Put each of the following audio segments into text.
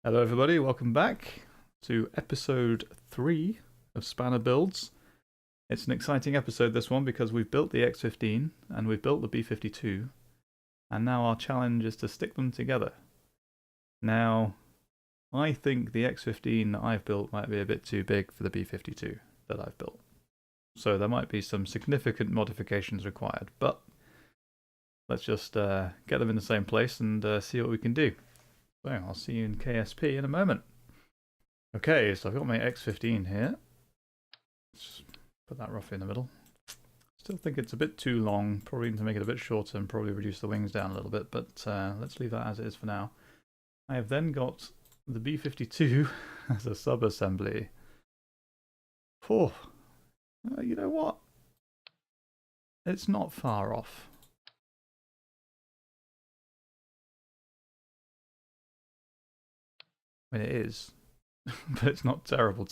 Hello everybody, welcome back to episode 3 of Spanner Builds. It's an exciting episode, this one, because we've built the X-15 and we've built the B-52, and now our challenge is to stick them together. Now, I think the X-15 that I've built might be a bit too big for the B-52 that I've built. So there might be some significant modifications required, but let's just get them in the same place and see what we can do. So I'll see you in KSP in a moment. Okay, so I've got my X-15 here. Let's put that roughly in the middle. Still think it's a bit too long. Probably need to make it a bit shorter and probably reduce the wings down a little bit, but let's leave that as it is for now. I have then got the B-52 as a sub-assembly. Oh, you know what? It's not far off. I mean, it is, but it's not terrible.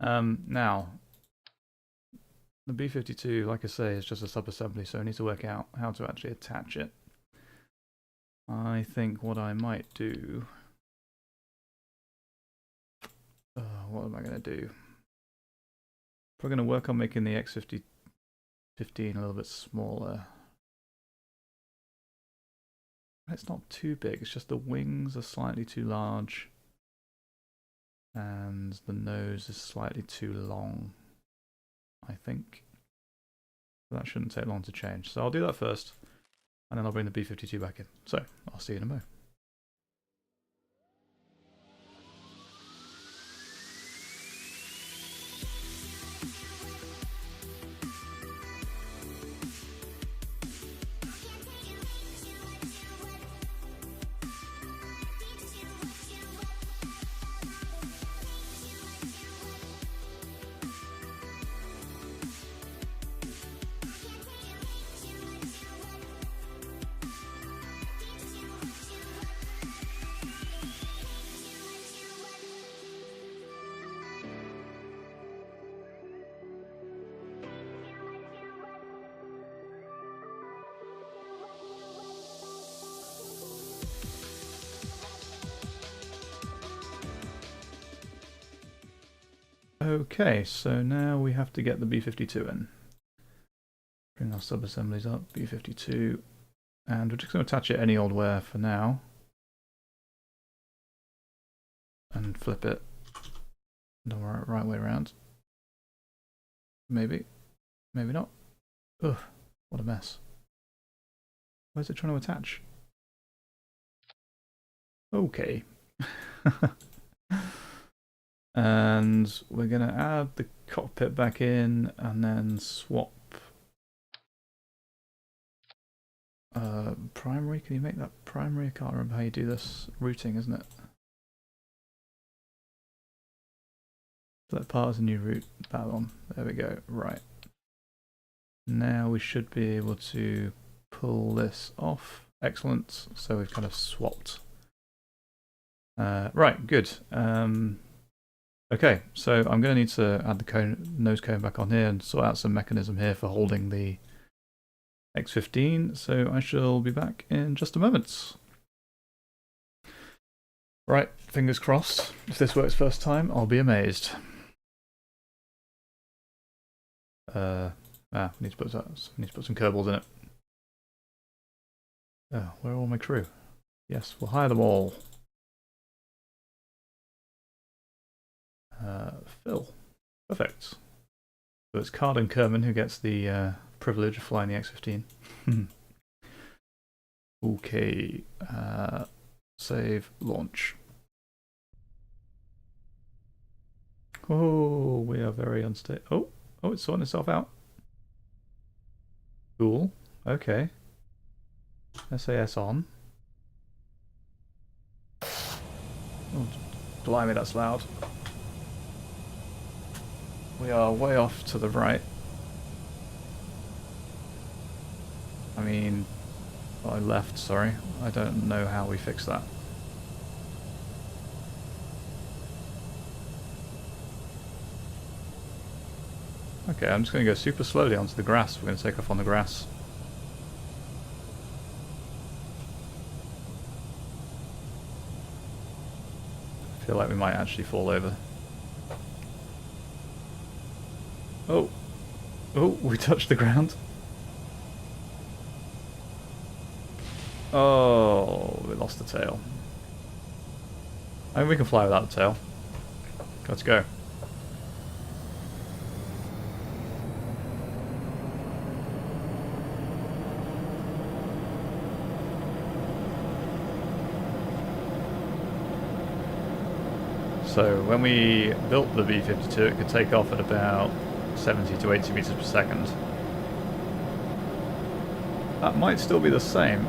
Now, the B-52, like I say, is just a sub-assembly, so I need to work out how to actually attach it. I think what I might do... what am I going to do? We're going to work on making the X-15 a little bit smaller. It's not too big, it's just the wings are slightly too large and the nose is slightly too long, I think. That shouldn't take long to change. So I'll do that first and then I'll bring the B-52 back in. So I'll see you in a mo. Okay, so now we have to get the B-52 in. Bring our sub-assemblies up, B-52, and we're just going to attach it any old where for now. And flip it the right way around. Maybe, maybe not. Ugh, what a mess. Where's it trying to attach? Okay. And we're going to add the cockpit back in and then swap primary. Can you make that primary? I can't remember how you do this. Routing, isn't it? Select part as a new route. That one. There we go. Right. Now we should be able to pull this off. Excellent. So we've kind of swapped. Right, good. Okay, so I'm going to need to add the nose cone back on here and sort out some mechanism here for holding the X-15, so I shall be back in just a moment. Right, fingers crossed. If this works first time, I'll be amazed. We need to put some Kerbals in it. Oh, where are all my crew? Yes, we'll hire them all. Phil. Perfect. So it's Card and Kerman who gets the privilege of flying the X-15. Okay. Save, launch. Oh, we are very unstable. Oh, it's sorting itself out. Cool. Okay. SAS on. Oh, blimey, that's loud. We are way off to the right. I mean, I left, sorry. I don't know how we fix that. Okay, I'm just going to go super slowly onto the grass. We're going to take off on the grass. feel like we might actually fall over. Oh! Oh, we touched the ground. Oh, we lost the tail. I mean, we can fly without the tail. Let's go. So when we built the B-52, it could take off at about 70 to 80 meters per second. That might still be the same.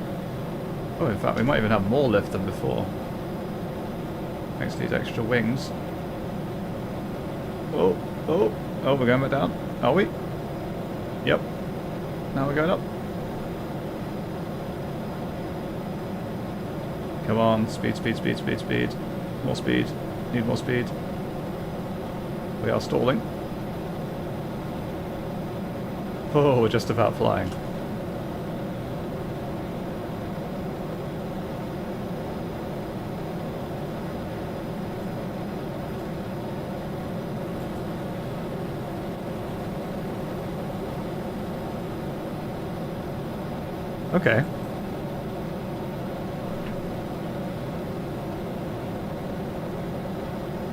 Oh, in fact, we might even have more lift than before. Thanks to these extra wings. Oh, oh, oh, we're going back down. Are we? Yep. Now we're going up. Come on, speed, speed, speed, speed, speed. More speed. Need more speed. We are stalling. Oh, we're just about flying. Okay.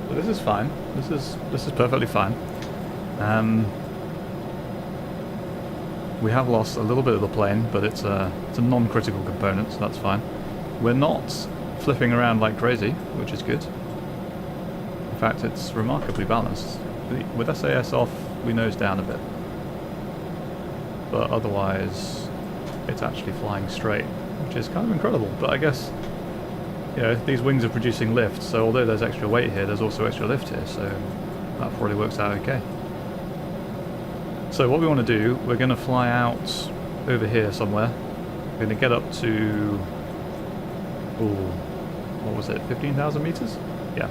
So this is fine. This is perfectly fine. We have lost a little bit of the plane, but it's a non-critical component, so that's fine. We're not flipping around like crazy, which is good. In fact, it's remarkably balanced. With SAS off, we nose down a bit. But otherwise, it's actually flying straight, which is kind of incredible. But I guess, you know, these wings are producing lift, so although there's extra weight here, there's also extra lift here, so that probably works out okay. So what we want to do, we're going to fly out over here somewhere. We're going to get up to, ooh, what was it, 15,000 meters? Yeah.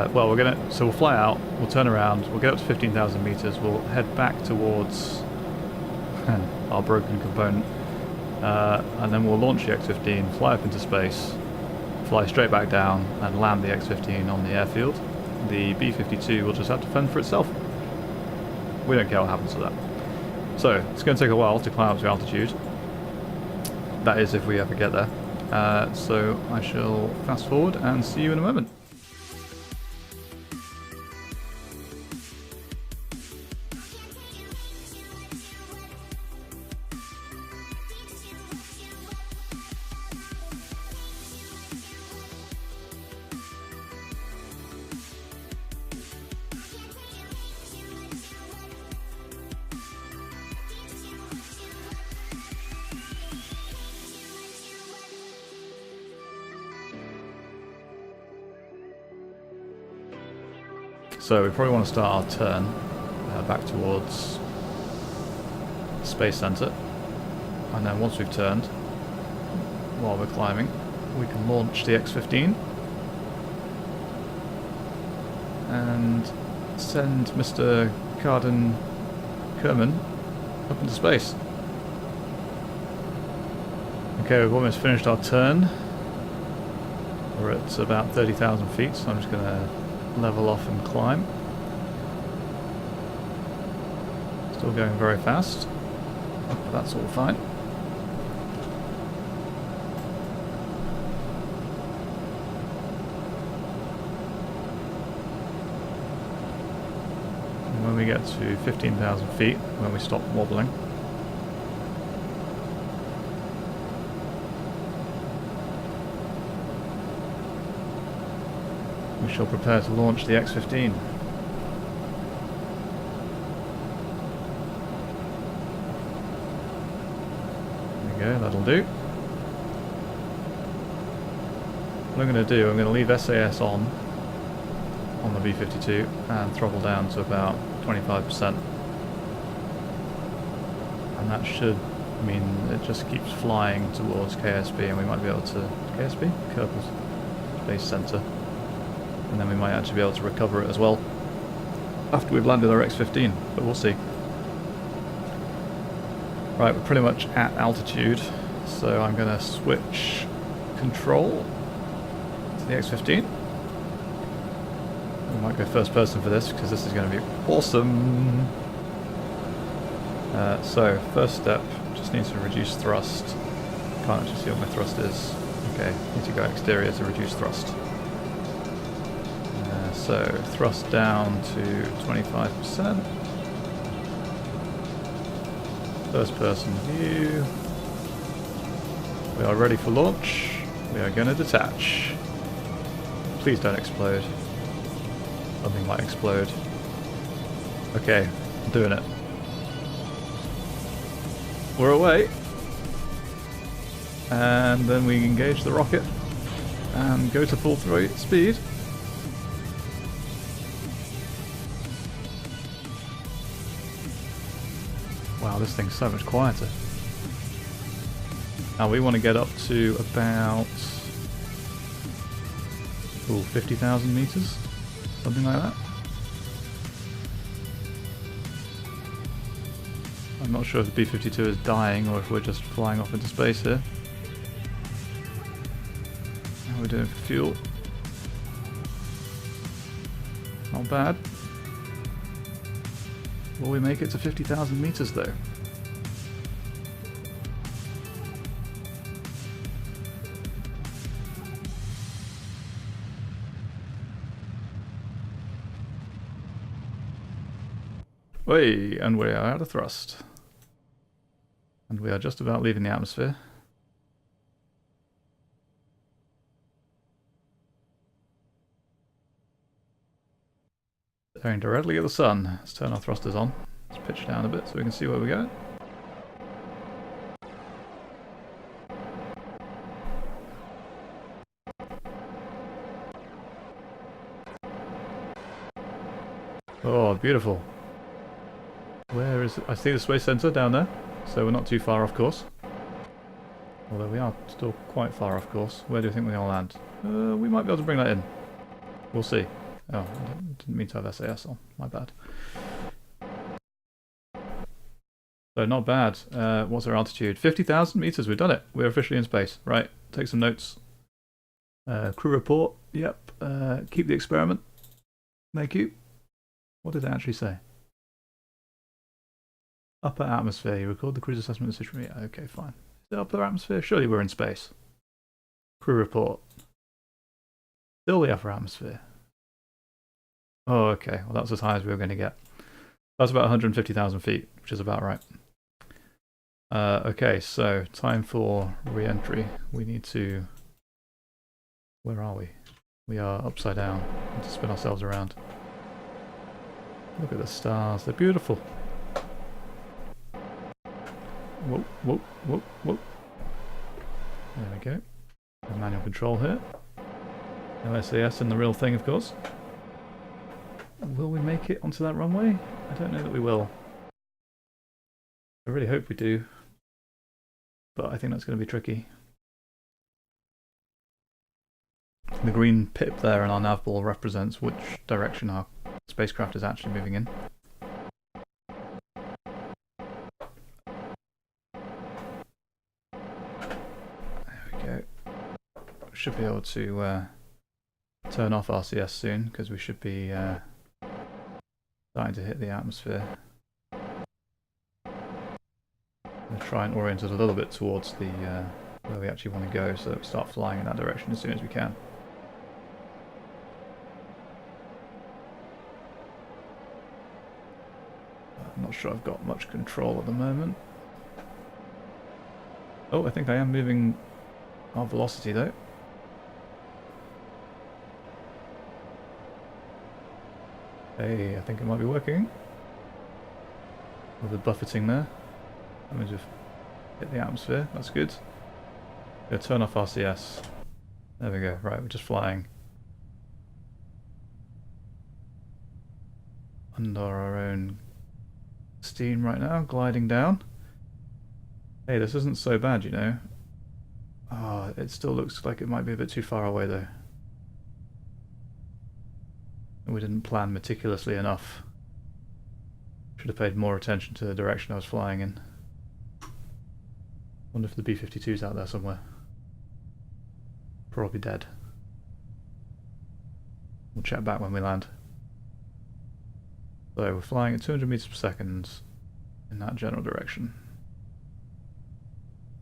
Well, we'll fly out, we'll turn around, we'll get up to 15,000 meters, we'll head back towards our broken component, and then we'll launch the X-15, fly up into space, fly straight back down, and land the X-15 on the airfield. The B-52 will just have to fend for itself. We don't care what happens to that. So, it's going to take a while to climb up to altitude. That is if we ever get there. So I shall fast forward and see you in a moment. So we probably want to start our turn back towards the Space Center, and then once we've turned, while we're climbing, we can launch the X-15 and send Mr. Kerman up into space. Okay, we've almost finished our turn. We're at about 30,000 feet, so I'm just going to level off and climb. Still going very fast, but that's all fine. And when we get to 15,000 feet, when we stop wobbling, we shall prepare to launch the X-15. There we go, that'll do. What I'm going to do, I'm going to leave SAS on the B-52 and throttle down to about 25%. And that should mean it just keeps flying towards KSB, and we might be able to... KSB? Kerbal Space Center. And then we might actually be able to recover it as well after we've landed our X-15, but we'll see. Right, we're pretty much at altitude, so I'm going to switch control to the X-15. We might go first person for this because this is going to be awesome. So, first step, just need to reduce thrust. Can't actually see what my thrust is. Okay, need to go exterior to reduce thrust. So, thrust down to 25%. First person view. We are ready for launch. We are going to detach. Please don't explode. Something might explode. Okay, I'm doing it. We're away. And then we engage the rocket and go to full speed. Wow, this thing's so much quieter. Now we want to get up to about 50,000 meters, something like that. I'm not sure if the B-52 is dying or if we're just flying off into space here. How are we doing for fuel? Not bad. Will we make it to 50,000 meters though? Way, and we are out of thrust. And we are just about leaving the atmosphere. Staring directly at the sun. Let's turn our thrusters on. Let's pitch down a bit so we can see where we're going. Oh, beautiful. Where is it? I see the space center down there, so we're not too far off course. Although we are still quite far off course. Where do you think we're going to land? We might be able to bring that in. We'll see. Oh, I didn't mean to have SAS on. My bad. So not bad. What's our altitude? 50,000 meters. We've done it. We're officially in space. Right. Take some notes. Crew report. Yep. Keep the experiment. Thank you. What did it actually say? Upper atmosphere. You record the cruise assessment of the situation. Yeah, okay, fine. Is it upper atmosphere? Surely we're in space. Crew report. Still the upper atmosphere. Oh, okay. Well, that's as high as we were going to get. That's about 150,000 feet, which is about right. Okay, so time for re-entry. We need to... Where are we? We are upside down. We need to spin ourselves around. Look at the stars. They're beautiful. Whoa, whoa, whoa, whoa. There we go. Manual control here. No SAS in the real thing, of course. Will we make it onto that runway? I don't know that we will. I really hope we do. But I think that's going to be tricky. The green pip there in our nav ball represents which direction our spacecraft is actually moving in. There we go. Should be able to turn off RCS soon because we should be starting to hit the atmosphere. I'm going to try and orient it a little bit towards the where we actually want to go so that we start flying in that direction as soon as we can. I'm not sure I've got much control at the moment. Oh, I think I am moving our velocity though. Hey, I think it might be working. With the buffeting there. Let me just hit the atmosphere, that's good. Go turn off RCS. There we go, right, we're just flying. Under our own steam right now, gliding down. Hey, this isn't so bad, you know. Oh, it still looks like it might be a bit too far away though. We didn't plan meticulously enough. Should have paid more attention to the direction I was flying in. Wonder if the B-52's out there somewhere. Probably dead. We'll check back when we land. So we're flying at 200 meters per second in that general direction.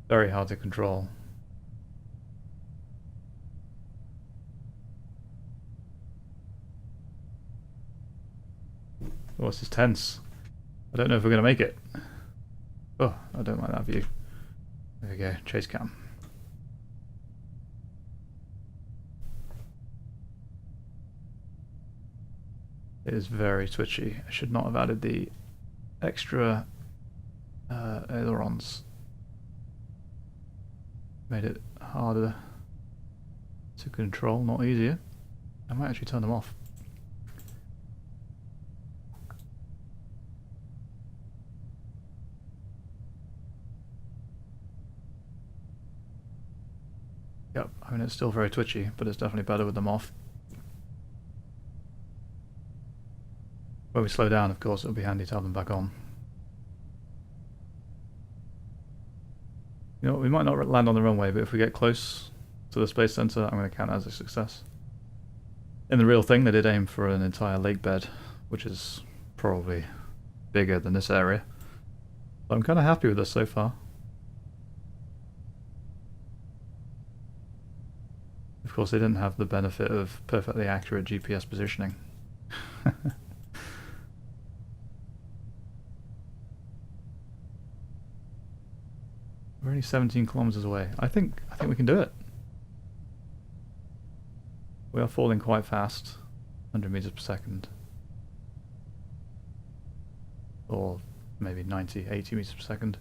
Very hard to control. Oh, this is tense. I don't know if we're going to make it. Oh, I don't like that view. There we go, chase cam. It is very twitchy. I should not have added the extra ailerons. Made it harder to control, not easier. I might actually turn them off. Yep, I mean it's still very twitchy, but it's definitely better with them off. When we slow down, of course, it'll be handy to have them back on. You know, we might not land on the runway, but if we get close to the Space Center, I'm going to count it as a success. In the real thing, they did aim for an entire lake bed, which is probably bigger than this area. But I'm kind of happy with this so far. Of course, they didn't have the benefit of perfectly accurate GPS positioning. We're only 17 kilometers away. I think we can do it. We are falling quite fast, 100 meters per second. Or maybe 90, 80 meters per second.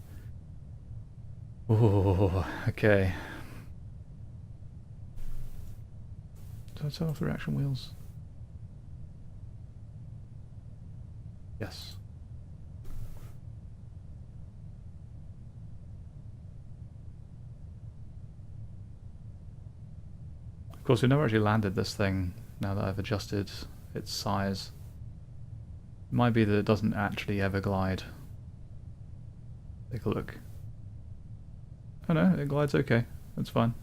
Oh, okay. Did I turn off the reaction wheels? Yes. Of course, we've never actually landed this thing now that I've adjusted its size. It might be that it doesn't actually ever glide. Take a look. Oh no, it glides okay. That's fine.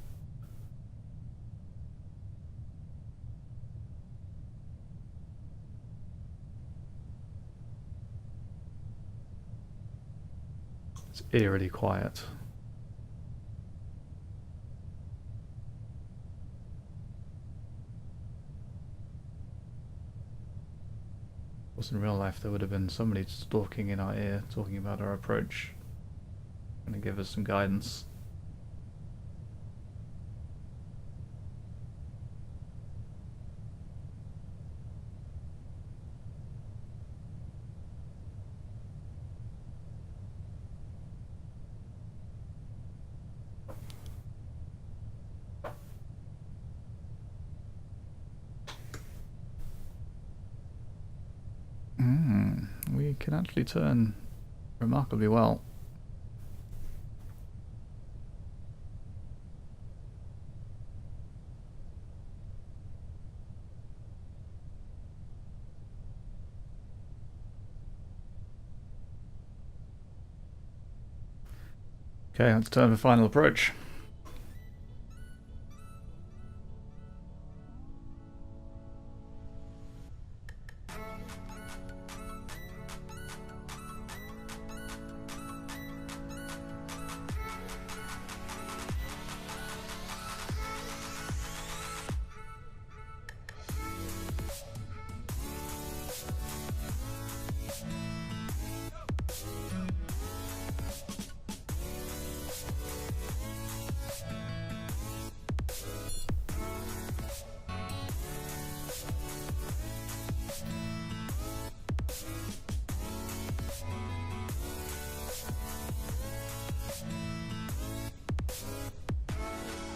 It's eerily quiet. In real life there would have been somebody talking in our ear, talking about our approach, and to give us some guidance. We can actually turn remarkably well. Okay, let's turn for final approach.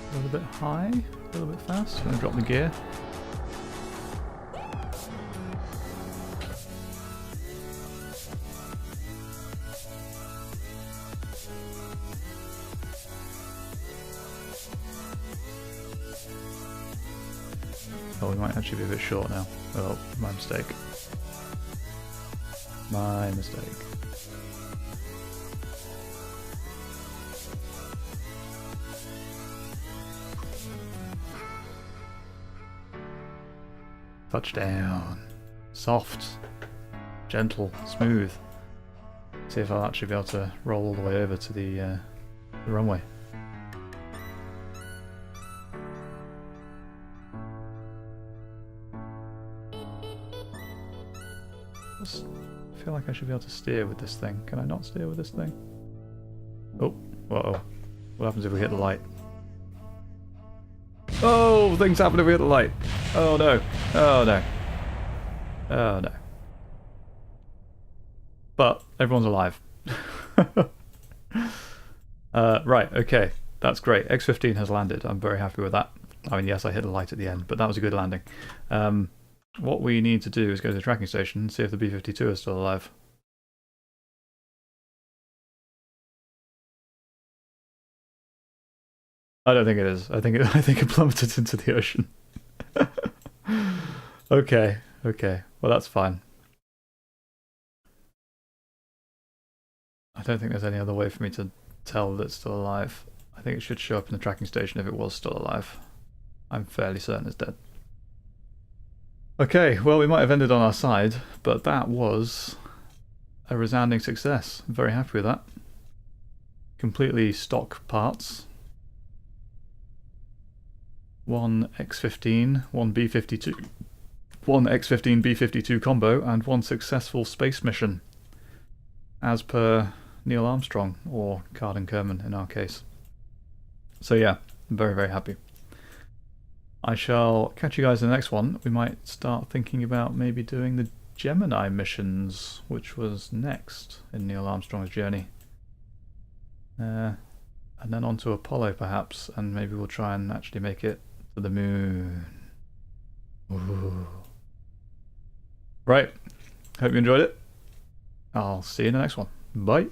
A little bit high, a little bit fast. I'm going to drop the gear. Oh, we might actually be a bit short now. Oh, my mistake. My mistake. Touchdown. Soft. Gentle. Smooth. See if I'll actually be able to roll all the way over to the runway. I feel like I should be able to steer with this thing. Can I not steer with this thing? Oh, whoa. What happens if we hit the light? Oh, things happen if we hit the light. Oh no. Oh no. Oh no. But everyone's alive. Right, okay. That's great. X-15 has landed. I'm very happy with that. I mean, yes, I hit the light at the end, but that was a good landing. What we need to do is go to the tracking station and see if the B-52 is still alive. I don't think it is. I think it plummeted into the ocean. Okay, okay. Well, that's fine. I don't think there's any other way for me to tell that it's still alive. I think it should show up in the tracking station if it was still alive. I'm fairly certain it's dead. Okay, well, we might have ended on our side, but that was a resounding success. I'm very happy with that. Completely stock parts. One X-15, one B-52, one X-15 B-52 combo, and one successful space mission, as per Neil Armstrong, or Card & Kerman in our case. So yeah, I'm very, very happy. I shall catch you guys in the next one. We might start thinking about maybe doing the Gemini missions, which was next in Neil Armstrong's journey. And then on to Apollo perhaps, and maybe we'll try and actually make it to the moon. Ooh. Right, hope you enjoyed it. I'll see you in the next one. Bye.